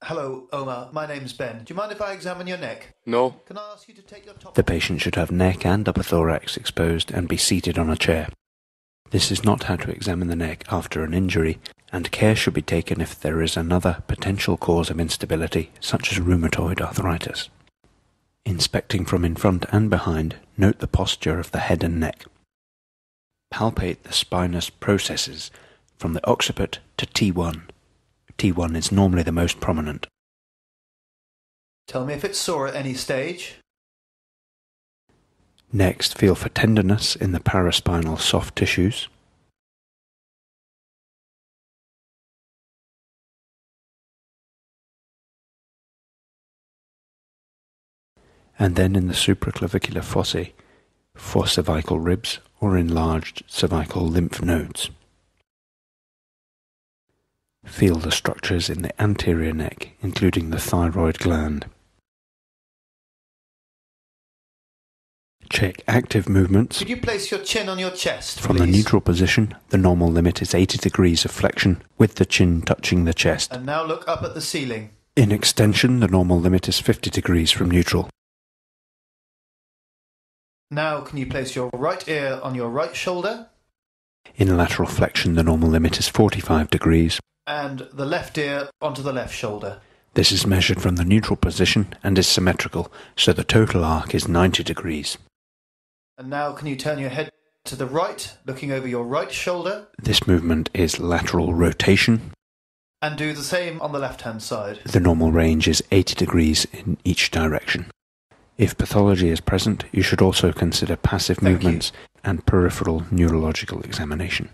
Hello, Omar. My name's Ben. Do you mind if I examine your neck? No. Can I ask you to take your top... The patient should have neck and upper thorax exposed and be seated on a chair. This is not how to examine the neck after an injury, and care should be taken if there is another potential cause of instability, such as rheumatoid arthritis. Inspecting from in front and behind, note the posture of the head and neck. Palpate the spinous processes from the occiput to T1. T1 is normally the most prominent. Tell me if it's sore at any stage. Next, feel for tenderness in the paraspinal soft tissues. And then in the supraclavicular fossae, for cervical ribs or enlarged cervical lymph nodes. Feel the structures in the anterior neck, including the thyroid gland. Check active movements. Could you place your chin on your chest, From the please? neutral position, the normal limit is 80 degrees of flexion, with the chin touching the chest. And now look up at the ceiling. In extension, the normal limit is 50 degrees from neutral. Now can you place your right ear on your right shoulder? In lateral flexion, the normal limit is 45 degrees. And the left ear onto the left shoulder. This is measured from the neutral position and is symmetrical, so the total arc is 90 degrees. And now can you turn your head to the right, looking over your right shoulder? This movement is lateral rotation. And do the same on the left-hand side. The normal range is 80 degrees in each direction. If pathology is present, you should also consider passive movements and peripheral neurological examination.